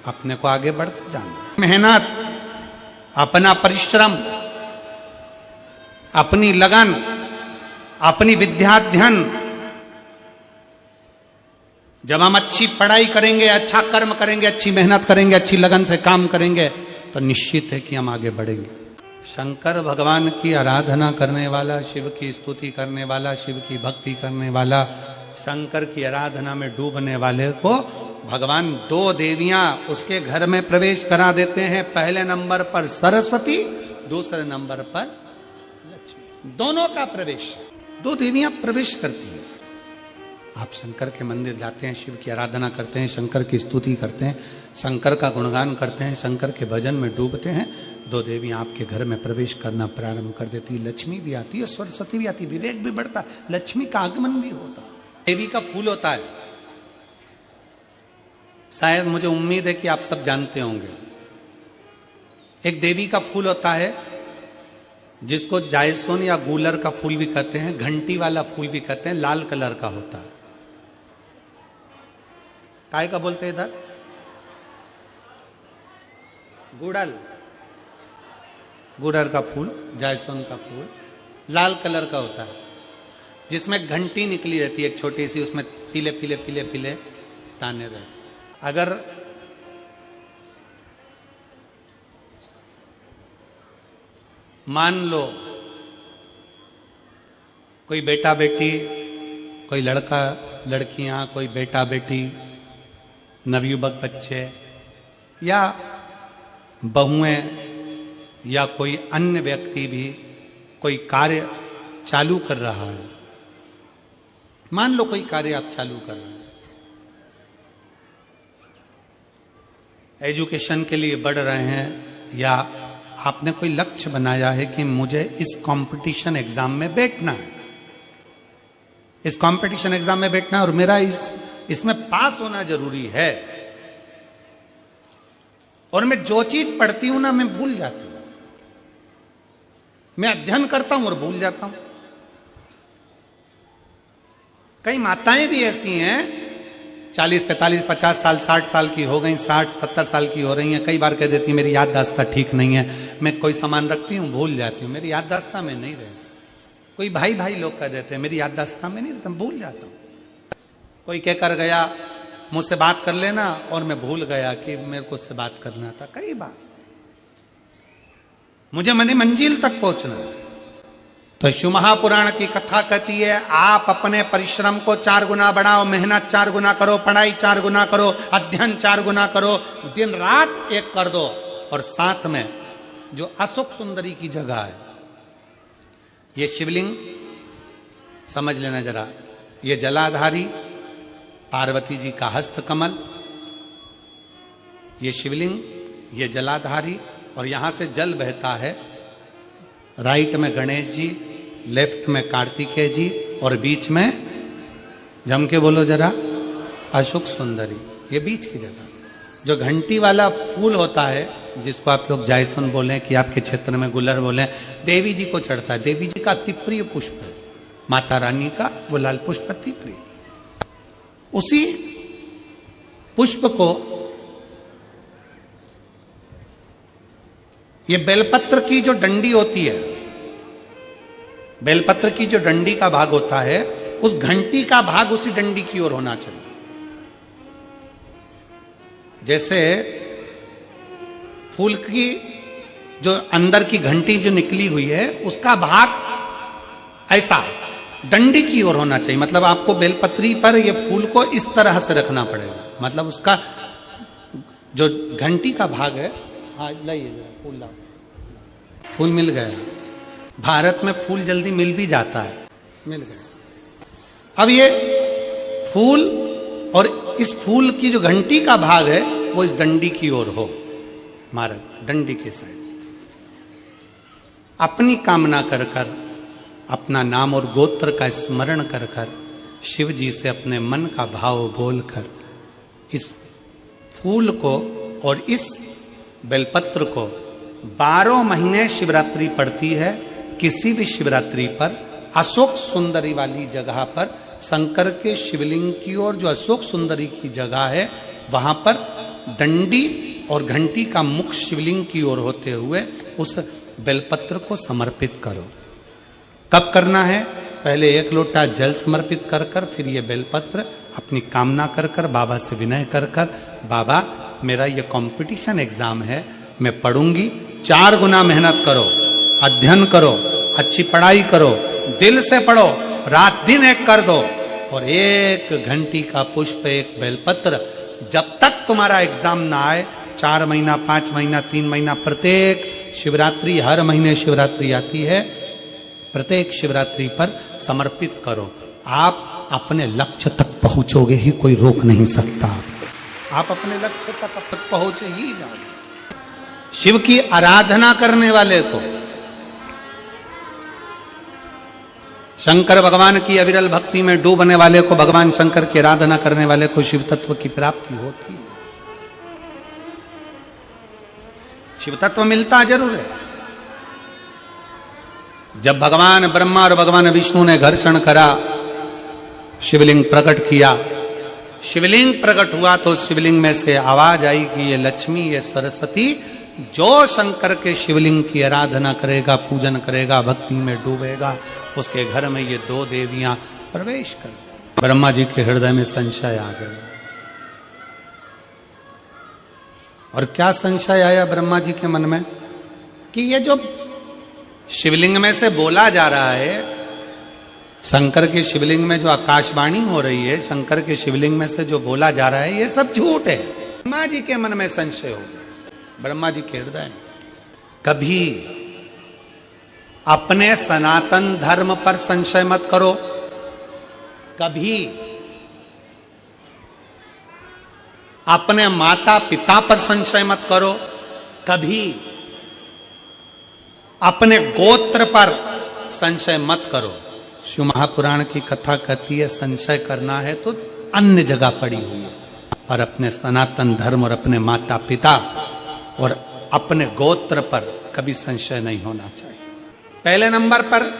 अपने को आगे बढ़ते जाना, मेहनत, अपना परिश्रम, अपनी लगन, अपनी विद्याध्ययन। जब हम अच्छी पढ़ाई करेंगे, अच्छा कर्म करेंगे, अच्छी मेहनत करेंगे, अच्छी लगन से काम करेंगे तो निश्चित है कि हम आगे बढ़ेंगे। शंकर भगवान की आराधना करने वाला, शिव की स्तुति करने वाला, शिव की भक्ति करने वाला, शंकर की आराधना में डूबने वाले को भगवान 2 देवियां उसके घर में प्रवेश करा देते हैं। पहले नंबर पर सरस्वती, दूसरे नंबर पर लक्ष्मी, दोनों का प्रवेश, 2 देवियां प्रवेश करती हैं। आप शंकर के मंदिर जाते हैं, शिव की आराधना करते हैं, शंकर की स्तुति करते हैं, शंकर का गुणगान करते हैं, शंकर के भजन में डूबते हैं, 2 देवियां आपके घर में प्रवेश करना प्रारंभ कर देती। लक्ष्मी भी आती है, सरस्वती भी आती, विवेक भी बढ़ता, लक्ष्मी का आगमन भी होता। देवी का फूल होता है, शायद मुझे उम्मीद है कि आप सब जानते होंगे। एक देवी का फूल होता है जिसको जायसोन या गूलर का फूल भी कहते हैं, घंटी वाला फूल भी कहते हैं, लाल कलर का होता है। काय का बोलते हैं इधर? गुड़ल, गुड़र का फूल, जायसोन का फूल लाल कलर का होता है, जिसमें घंटी निकली रहती है एक छोटी सी, उसमें पीले पीले पीले पीले ताने रहते। अगर मान लो कोई बेटा बेटी, कोई लड़का लड़कियां, कोई बेटा बेटी, नवयुवक बच्चे या बहुएं या कोई अन्य व्यक्ति भी कोई कार्य चालू कर रहा है। मान लो कोई कार्य आप चालू कर रहे हैं, एजुकेशन के लिए बढ़ रहे हैं, या आपने कोई लक्ष्य बनाया है कि मुझे इस कंपटीशन एग्जाम में बैठना है, इस कंपटीशन एग्जाम में बैठना है और मेरा इसमें पास होना जरूरी है, और मैं जो चीज पढ़ती हूं ना मैं भूल जाती हूं, मैं अध्ययन करता हूं और भूल जाता हूं। कई माताएं भी ऐसी हैं 40, 45, 50 साल, 60 साल की हो गई, 60, 70 साल की हो रही हैं, कई बार कह देती हैं मेरी याददाश्त ठीक नहीं है, मैं कोई सामान रखती हूँ भूल जाती हूँ, मेरी याददाश्त में नहीं रहती। कोई भाई भाई लोग कह देते हैं मेरी याददाश्त में नहीं रहता, भूल जाता हूँ। कोई कहकर गया मुझसे बात कर लेना और मैं भूल गया कि मेरे को उससे बात करना था। कई बार मुझे मनी मंजिल तक पहुंचना है। तो शिव महापुराण की कथा कहती है आप अपने परिश्रम को 4 गुना बढ़ाओ, मेहनत 4 गुना करो, पढ़ाई 4 गुना करो, अध्ययन 4 गुना करो, दिन रात एक कर दो। और साथ में जो अशोक सुंदरी की जगह है, ये शिवलिंग समझ लेना जरा, ये जलाधारी पार्वती जी का हस्त कमल, ये शिवलिंग, ये जलाधारी, और यहां से जल बहता है। राइट में गणेश जी, लेफ्ट में कार्तिकेय जी और बीच में, जम के बोलो जरा, अशोक सुंदरी। ये बीच की जगह। जो घंटी वाला फूल होता है, जिसको आप लोग जायसन बोले कि आपके क्षेत्र में गुलर बोले, देवी जी को चढ़ता है। देवी जी का अति प्रिय पुष्प है, माता रानी का वो लाल पुष्प अति प्रिय। उसी पुष्प को ये बेलपत्र की जो डंडी होती है, बेलपत्र की जो डंडी का भाग होता है, उस घंटी का भाग उसी डंडी की ओर होना चाहिए। जैसे फूल की जो अंदर की घंटी जो निकली हुई है, उसका भाग ऐसा डंडी की ओर होना चाहिए। मतलब आपको बेलपत्री पर ये फूल को इस तरह से रखना पड़ेगा। मतलब उसका जो घंटी का भाग है, हाँ लाइए फूल लाओ, फूल मिल गया। भारत में फूल जल्दी मिल भी जाता है, मिल गया। अब ये फूल और इस फूल की जो घंटी का भाग है वो इस डंडी की ओर हो, मार्ग डंडी के साइड। अपनी कामना कर कर, अपना नाम और गोत्र का स्मरण कर कर, शिव जी से अपने मन का भाव बोलकर इस फूल को और इस बेलपत्र को 12 महीने शिवरात्रि पड़ती है। किसी भी शिवरात्रि पर अशोक सुंदरी वाली जगह पर, शंकर के शिवलिंग की ओर जो अशोक सुंदरी की जगह है, वहां पर डंडी और घंटी का मुख शिवलिंग की ओर होते हुए उस बेलपत्र को समर्पित करो। कब करना है? पहले 1 लोटा जल समर्पित कर कर, फिर ये बेलपत्र अपनी कामना कर कर, बाबा से विनय कर कर, बाबा मेरा ये कंपटीशन एग्जाम है, मैं पढ़ूंगी, 4 गुना मेहनत करो, अध्ययन करो, अच्छी पढ़ाई करो, दिल से पढ़ो, रात दिन एक कर दो, और 1 घंटी का पुष्प, 1 बेलपत्र, जब तक तुम्हारा एग्जाम ना आए, 4 महीना, 5 महीना, 3 महीना, प्रत्येक शिवरात्रि, हर महीने शिवरात्रि आती है, प्रत्येक शिवरात्रि पर समर्पित करो। आप अपने लक्ष्य तक पहुंचोगे ही, कोई रोक नहीं सकता। आप अपने लक्ष्य तक पहुंचे ही जाओगे। शिव की आराधना करने वाले को, शंकर भगवान की अविरल भक्ति में डूबने वाले को, भगवान शंकर की आराधना करने वाले को शिव तत्व की प्राप्ति होती है। शिव तत्व मिलता जरूर है। जब भगवान ब्रह्मा और भगवान विष्णु ने घर्षण करा, शिवलिंग प्रकट किया, शिवलिंग प्रकट हुआ तो शिवलिंग में से आवाज आई कि ये लक्ष्मी, ये सरस्वती, जो शंकर के शिवलिंग की आराधना करेगा, पूजन करेगा, भक्ति में डूबेगा, उसके घर में ये 2 देवियां प्रवेश कर। ब्रह्मा जी के हृदय में संशय आ गया। और क्या संशय आया ब्रह्मा जी के मन में? कि ये जो शिवलिंग में से बोला जा रहा है, शंकर के शिवलिंग में जो आकाशवाणी हो रही है, शंकर के शिवलिंग में से जो बोला जा रहा है, ये सब झूठ है। ब्रह्मा जी के मन में संशय हो गया। ब्रह्मा जी के हृदय में कभी अपने सनातन धर्म पर संशय मत करो, कभी अपने माता पिता पर संशय मत करो, कभी अपने गोत्र पर संशय मत करो। शिव महापुराण की कथा कहती है, संशय करना है तो अन्य जगह पड़ी हुई है, पर अपने सनातन धर्म और अपने माता पिता और अपने गोत्र पर कभी संशय नहीं होना चाहिए। पहले नंबर पर,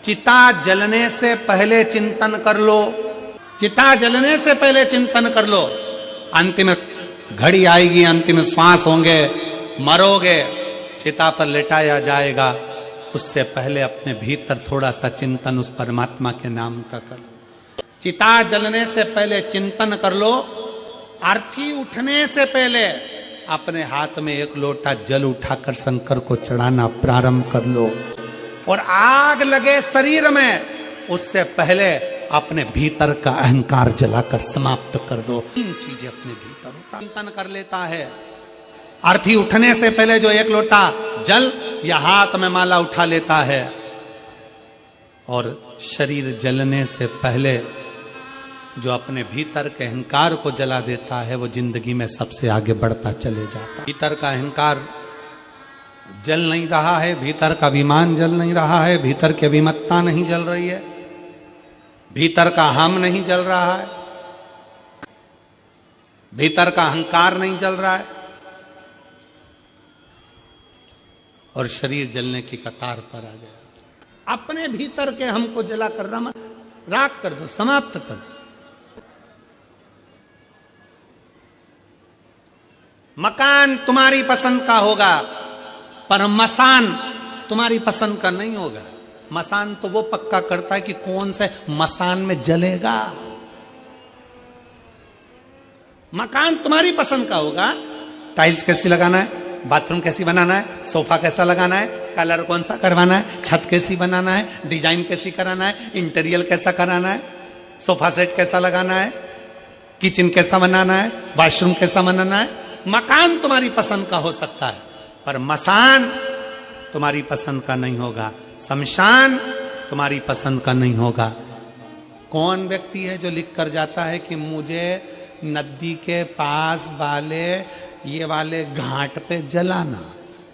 चिता जलने से पहले चिंतन कर लो। चिता जलने से पहले चिंतन कर लो। अंतिम घड़ी आएगी, अंतिम श्वास होंगे, मरोगे, चिता पर लेटाया जाएगा, उससे पहले अपने भीतर थोड़ा सा चिंतन उस परमात्मा के नाम का कर लो। चिता जलने से पहले चिंतन कर लो। आरती उठने से पहले अपने हाथ में 1 लोटा जल उठाकर शंकर को चढ़ाना प्रारंभ कर लो। और आग लगे शरीर में, उससे पहले अपने भीतर का अहंकार जलाकर समाप्त कर दो। 3 चीजें अपने भीतर चिंतन कर लेता है। आरती उठने से पहले जो 1 लोटा जल या हाथ में माला उठा लेता है, और शरीर जलने से पहले जो अपने भीतर के अहंकार को जला देता है, वो जिंदगी में सबसे आगे बढ़ता चले जाता है। भीतर का अहंकार जल नहीं रहा है, भीतर का अभिमान जल नहीं रहा है, भीतर की अभिमत्ता नहीं जल रही है, भीतर का हम नहीं जल रहा है, भीतर का अहंकार नहीं जल रहा है, और शरीर जलने की कतार पर आ गया। अपने भीतर के हमको जला कर राख कर दो, समाप्त कर दो। मकान तुम्हारी पसंद का होगा, पर मसान तुम्हारी पसंद का नहीं होगा। मसान तो वो पक्का करता है कि कौन से मसान में जलेगा। मकान तुम्हारी पसंद का होगा, टाइल्स कैसी लगाना है, बाथरूम कैसी बनाना है, सोफा कैसा लगाना है, कलर कौन सा करवाना है, छत कैसी बनाना है, डिजाइन कैसी कराना है, इंटीरियर कैसा कराना है, सोफा सेट कैसा लगाना है, किचन कैसा बनाना है, वॉशरूम कैसा बनाना है। मकान तुम्हारी पसंद का हो सकता है, पर मसान तुम्हारी पसंद का नहीं होगा, शमशान तुम्हारी पसंद का नहीं होगा। कौन व्यक्ति है जो लिख कर जाता है कि मुझे नदी के पास वाले ये वाले घाट पे जलाना?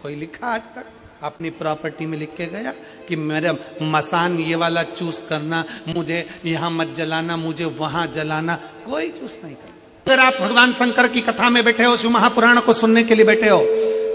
कोई लिखा आज तक अपनी प्रॉपर्टी में लिख के गया कि मेरा मसान ये वाला चूज करना, मुझे यहां मत जलाना, मुझे वहां जलाना? कोई चूज नहीं करता। अगर आप भगवान शंकर की कथा में बैठे हो, शिव महापुराण को सुनने के लिए बैठे हो,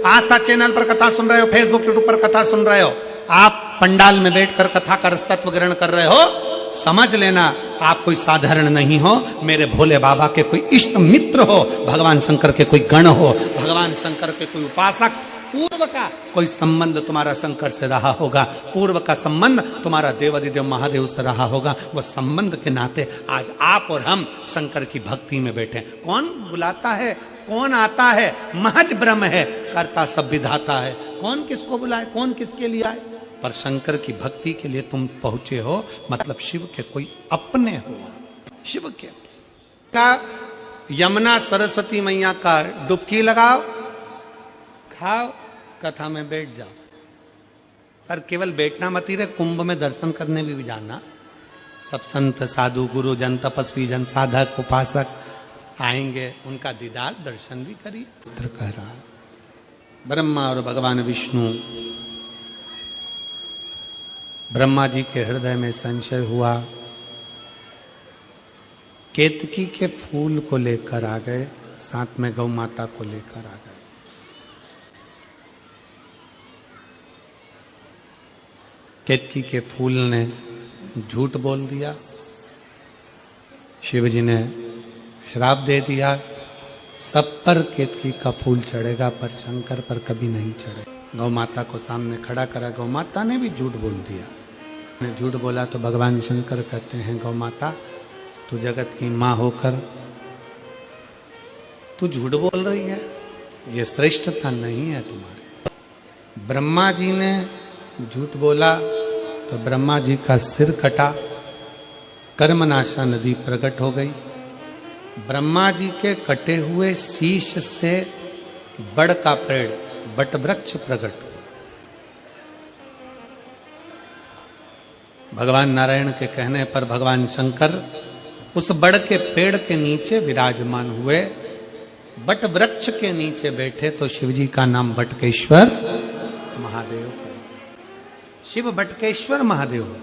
आस्था चैनल पर कथा सुन रहे हो, फेसबुक यूट्यूब पर कथा सुन रहे हो, आप पंडाल में बैठकर कथा का रसतत्व ग्रहण कर रहे हो, समझ लेना आप कोई साधारण नहीं हो, मेरे भोले बाबा के कोई इष्ट मित्र हो, भगवान शंकर के कोई गण हो, भगवान शंकर के कोई उपासक, पूर्व का कोई संबंध तुम्हारा शंकर से रहा होगा, पूर्व का संबंध तुम्हारा देवादिदेव महादेव से रहा होगा। वो संबंध के नाते आज आप और हम शंकर की भक्ति में बैठे। कौन बुलाता है, कौन आता है? महज ब्रह्म है, करता सब विधाता है। कौन किसको बुलाए, कौन किसके लिए आए? पर शंकर की भक्ति के लिए तुम पहुंचे हो, मतलब शिव के कोई अपने हो। शिव के का यमुना सरस्वती मैया का डुबकी लगाओ, खाओ, कथा में बैठ जाओ। पर केवल बैठना मत ही रहे, कुंभ में दर्शन करने भी जाना। सब संत साधु गुरु जन तपस्वी जन साधक उपासक आएंगे, उनका दीदार दर्शन भी करिए। पुत्र कह रहा ब्रह्मा और भगवान विष्णु, ब्रह्मा जी के हृदय में संशय हुआ, केतकी के फूल को लेकर आ गए, साथ में गौ माता को लेकर आ गए। केतकी के फूल ने झूठ बोल दिया, शिव जी ने श्राप दे दिया, सब पर केतकी का फूल चढ़ेगा पर शंकर पर कभी नहीं चढ़ेगा। गौ माता को सामने खड़ा करा, गौ माता ने भी झूठ बोल दिया। ने झूठ बोला तो भगवान शंकर कहते हैं, गौ माता तू जगत की मां होकर तू झूठ बोल रही है, ये श्रेष्ठता नहीं है तुम्हारे। ब्रह्मा जी ने झूठ बोला तो ब्रह्मा जी का सिर कटा, कर्मनाशा नदी प्रकट हो गई। ब्रह्मा जी के कटे हुए शीश से बड़ का पेड़ बट वृक्ष प्रकट हुआ। भगवान नारायण के कहने पर भगवान शंकर उस बड़ के पेड़ के नीचे विराजमान हुए, बट वृक्ष के नीचे बैठे तो शिवजी का नाम बटकेश्वर महादेव। शिव बटकेश्वर महादेव।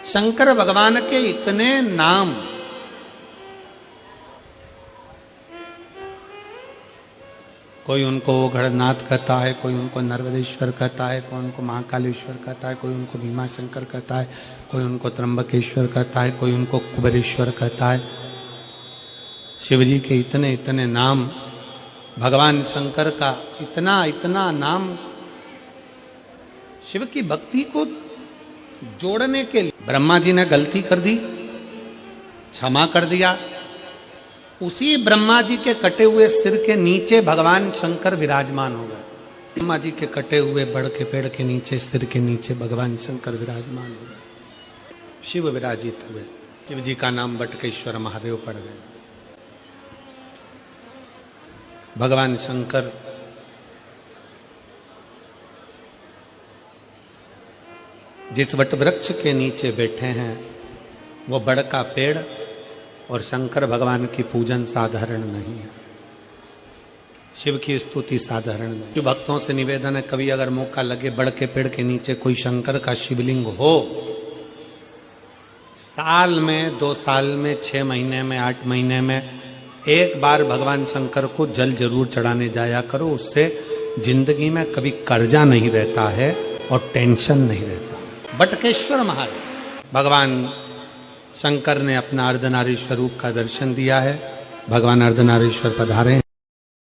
शंकर भगवान के इतने नाम, कोई उनको ओघड़नाथ कहता है, कोई उनको नर्मदेश्वर कहता है, कोई उनको महाकालेश्वर कहता है, कोई उनको भीमाशंकर कहता है, कोई उनको त्र्यंबकेश्वर कहता है, कोई उनको कुबेरेश्वर कहता है। शिवजी के इतने इतने नाम, भगवान शंकर का इतना इतना नाम, शिव की भक्ति को जोड़ने के लिए ब्रह्मा जी ने गलती कर दी, क्षमा कर दिया। उसी ब्रह्मा जी के कटे हुए सिर के नीचे भगवान शंकर विराजमान हो गए। ब्रह्मा जी के कटे हुए बड़ के पेड़ के नीचे, सिर के नीचे भगवान शंकर विराजमान हो गए। शिव विराजित हुए, शिव जी का नाम बटकेश्वर महादेव पड़ गए। भगवान शंकर जिस वट वृक्ष के नीचे बैठे हैं वो बड़ का पेड़ और शंकर भगवान की पूजन साधारण नहीं है। शिव की स्तुति साधारण नहीं। जो भक्तों से निवेदन है, कभी अगर मौका लगे बड़ के पेड़ के नीचे कोई शंकर का शिवलिंग हो, साल में, 2 साल में, 6 महीने में, 8 महीने में एक बार भगवान शंकर को जल जरूर चढ़ाने जाया करो। उससे जिंदगी में कभी कर्जा नहीं रहता है और टेंशन नहीं रहता। बटकेश्वर महाराज भगवान शंकर ने अपना अर्धनारीश्वर रूप का दर्शन दिया है। भगवान अर्धनारीश्वर पधारे।